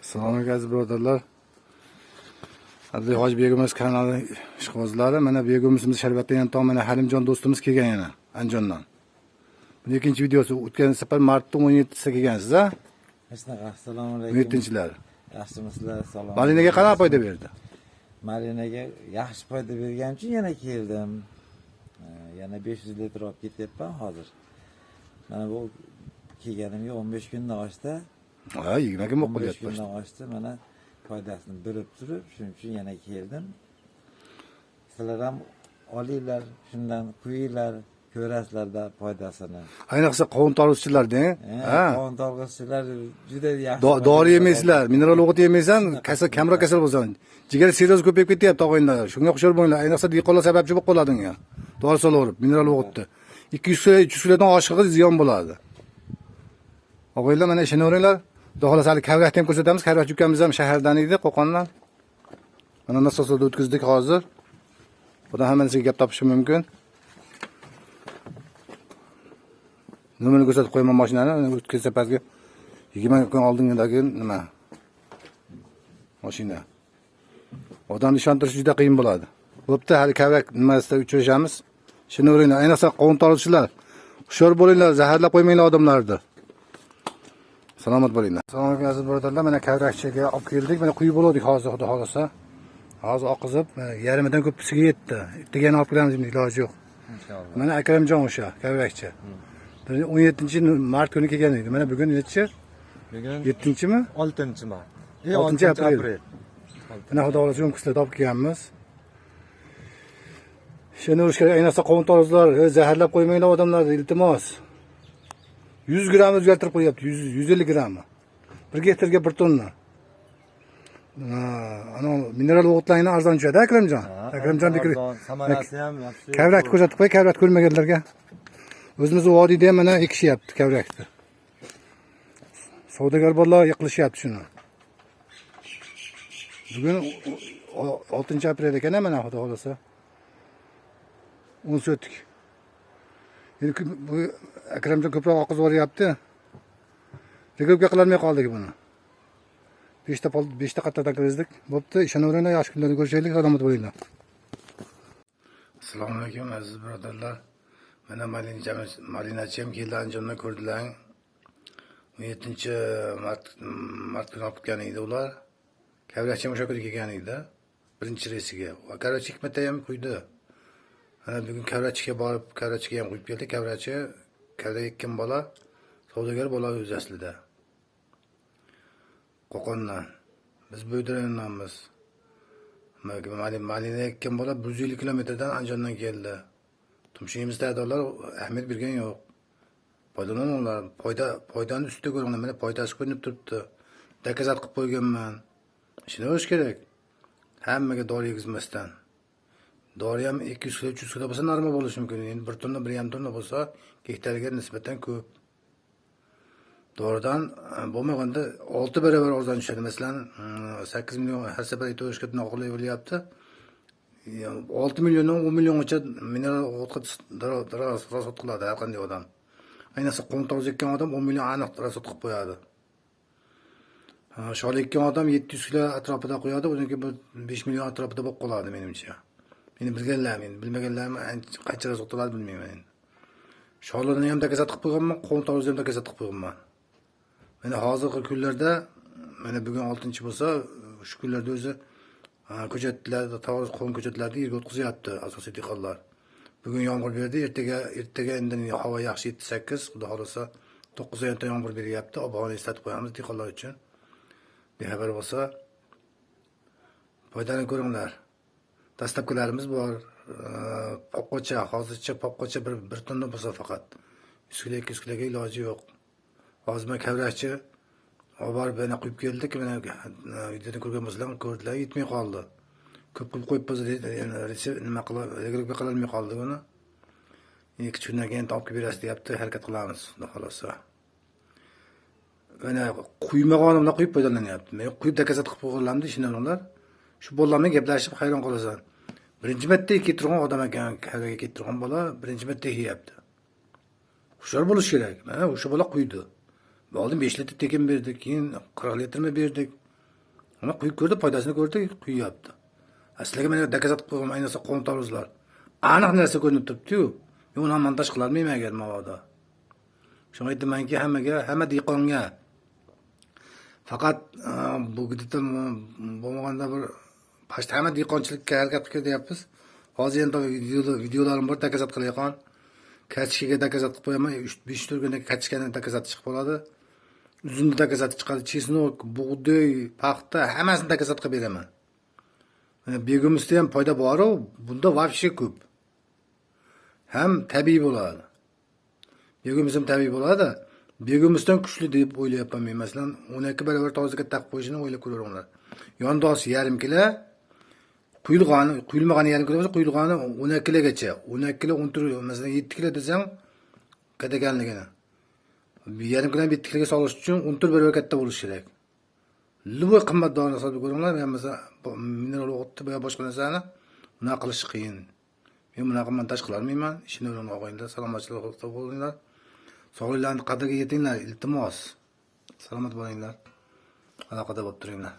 Assalomu alaykum aziz birodarlar. Abduhoji Begimiz kanali ishqibozlari, mana Begimimiz Sharbatdan tom mana Halimjon do'stimiz kelgan yana Andijondan. Bu ikkinchi videosi. O'tgan safar martning 17-sida kelgansiz, a? Assalomu alaykum. 17-chilar. Yaxshimisizlar? Salom. Malinaga qanaqa foyda berdi? Malinaga yaxshi foyda berganim uchun yana keldim. Yana 500 litr olib ketyapman hozir. Mana bu kelganimga 15 kundan oshdi. Ha, 20 kun bo'lib 15 kundan oshdi. Mana foydasini bilib turib, shuning uchun yana keldim. Sizlar ham olinglar, shundan quyinglar, ko'rasizlarda foydasini. Ayniqsa qovun tolg'izchilar-da. Ha, qovun tolg'izchilar juda yaxshi. Dori yemaysizlar, mineral o'g'it yemaysan, kamroq kasal bo'lsan. Jigar sirroz ko'payib ketyapti og'ayinda. Shunga hushyor bo'linglar. Ayniqsa dehqonlar sababchi bo'lib qoladinga. Dori solaverib, mineral o'g'itni. 200 kg, 300 kgdan oshiqi ziyon bo'ladi. Og'aylar mana ishonaveringlar. Xudo xolasa hali Kavrakni ham ko'rsatamiz. Kavrak ukamiz ham shahardan edi, Qo'qondan. Mana nasoslarda o'tkazdik hozir. Xudo hammasiga gap topishi mumkin. Nimani ko'rsatib qo'yaman mashinani, o'tgan safargi 20 kun oldingidagi nima? Mashina. Odamni ishontirish juda qiyin bo'ladi. Bo'pti, hali Kavrak nimasida uchrashamiz. Shuni o'ringlar, ayniqsa qovun tolg'izchilar. Hushyor bo'linglar, zaharlab qo'ymanglar odamlarni. Salomat bo'linglar. Assalomu alaykum aziz birodarlar. Mana Kavrakchiga olib keldik. Mana quyib bo'ldik hozir, xudo xolasa. Hozir oqizib, yarimidan ko'pisiga yetdi. Ertaga olib kelamiz, iloji yo'q. Inshaalloh. Mana Akramjon o'sha Kavrakchi. 17-mart kuni kelgan edi. Mana bugun nechi? Bugun 7-mi? 6-mart. 6-aprel. Mana xudo xolasa yo'nkuslarda olib kelganmiz. Shuni urish kerak. Ayniqsa qovun tolg'izlar, zaharlab qo'ymanglar odamlarni, iltimos. 100 gram o'zgartirib qo'yapti, 150 gram. 1 gektarga 1 tonna. Ana mineral o'g'itlarni arzon tushadi, Akramjon. Akramjon samarasi ham yaxshi. Kavrakni ko'rsatib qo'y, Kavrak ko'rmaganlarga. O'zimiz vodiyda ham mana ekishyapti Kavrakni. Savdogar bolalar yiqilishyapti shuni. Bugun 6-aprel ekan, mana xudo xolasa. 10 so'tdik. Endi bu Akramjon ko'proq oqizib yuboryapti. Regrupga qilolmay qoldik buni. 5 ta qattadan kirdik. Bo'pti, ishonaveringlar, yaxshi kunlarda ko'rishaylik, salomat bo'linglar. Assalomu alaykum aziz birodarlar. Mana Malinachi ham keldi, Andijondan ko'rdilar. 17-mart kuni olib kelgan edi ular. Kavrakchi ham o'sha kuni kelgan edi, birinchi reysiga. Kavrakchi hikmatda ham quydi. Mana bugun Kavrakchiga borib, Kavrakchiga ham quyib keldi. Kavrakchi Kavrak ekkan bola, savdogar bola o'z aslida. Qo'qondan. Biz bu yerdanmiz. Malina ekkan bola 150 kilometrdan Andijondan keldi. Tumshimiz tadorlar ahamiyat bergan yo'q. Foydalaninglar, foydani ustida ko'ringlar. Mana foydasi ko'rinib turibdi. Dakazat qilib qo'yganman. Shuni o'sh kerak. Hammaga dori yegizmasdan. Dori ham 200 kg, 300 kg bo'lsa normal bo'lishi mumkin. Endi 1 tonna, 1,5 tonna bo'lsa, gektarga nisbatan ko'p. Doridan bo'lmaganda 6 barobar arzon tushadi. Masalan, 8 million har safar to'shga noqulay bo'lyapti. 6 milliondan 10 milliongacha mineral o'g'it rasot qiladi har qanday odam. Ayniqsa qovun tolg'izgan odam 10 million aniq rasot qilib qo'yadi. Shol ekkan odam 700 kg atrofida qo'yadi, uniki 5 million atrofida bo'lib qoladi menimcha. Meni bilganlarim, bilmaganlarim qancha rasot qiladi bilmayman endi. Sholini ham dakazat qilib qo'yganman, qovun tolg'izni ham dakazat qilib qo'yganman. Mana hozirgi kunlarda, mana bugun 6 bo'lsa, shu kunlarda o'zi ko'chatlarda, to'g'ri qovun ko'chatlarida yerga o'tqizyapti asosiy dehqonlar. Bugun yomg'ir berdi, ertaga endi havo yaxshi 7-8, xudo xolasa 9 oyda yomg'ir beryapti. Ob-havoni eslatib qo'yamiz dehqonlar uchun. Bexabar bo'lsa, foydani ko'ringlar. Dastlabkilarimiz bor. Popqocha, hozircha popqocha 1 tonna bo'lsa faqat. 100 kg, 200 kg iloji yo'q. Hozir men Kavrakchi olib beni quyib keldik, mana videoni ko'rgan bo'lsalar, ko'rdilar, yetmay qoldi. Ko'p qilib qo'yibmiz, nima qilib, regrupga qilolmay qoldi buni. 2 kundan keyin olib kelib berasiz deyapti, harakat qilamiz, xudo xolasa. Mana quymagan odamlar quyib foydalanyapti. Men quyib dakazat qilib qo'yganlarni ishoninglar. Shu bolalarga gaplashib hayron qolasan. Birinchi marta keltirgan odam ekan, Kavrakga keltirgan bola birinchi marta yeyapti. Hushyor bo'lish kerak. Mana o'sha bola quydi. Oldin 5 litr tekin berdik, keyin 40 litrmi berdik. Ama quyib ko'rdi, foydasini ko'rdi, quyyapti. Sizlarga men dokazat qilib qo'ygan, ayniqsa qo'mtavizlar. Aniq narsa ko'rinib turibdi-yu. Men uni montaj qilarmen agar mavoda. Shunga aytmanki, hamma dehqonga faqat bu gidda bo'lmaganda bir past hamma dehqonchilikka harakat qilyapmiz. Hozir endi videolarim bor, dokazat qilayotgan. Kachkaga dokazat qilib qo'yaman, 5-4 kunda kachkani dokazat chiqib qoladi. Uzunni dokazat chiqadi, chesnok, bug'doy, paxta, hammasini dokazat qilib beraman. Begimizda ham foyda bor-ku, bunda вообще ko'p. Ham tabiiy bo'ladi. Begimiz ham tabiiy bo'ladi. Begimizdan kuchli deb o'ylayapman men. Masalan, 12 barobar tozaga taqib qo'yishini o'ylab ko'raveringlar. Yondosi yarim kilo, quyilmagani yarim kilo bo'lsa, quyilgani 12 kilogacha. 12 kilo, 14, masalan 7 kilo desang, kadaganligini. Yarim kilo 7 kiloga solish uchun 14 barobar katta bo'lishi kerak. Luboy qimmat dori hisobga ko'ringlar, men masalan mineral o'tni va boshqa narsani bunaqa qilish qiyin. Men bunaqa montaj qilarmayman. Ishini o'rganib olinglar, salomatchilik bo'linglar. Sog'liqlarni qadriga yetinglar, iltimos. Salomat bo'linglar. Aloqada bo'lib turinglar.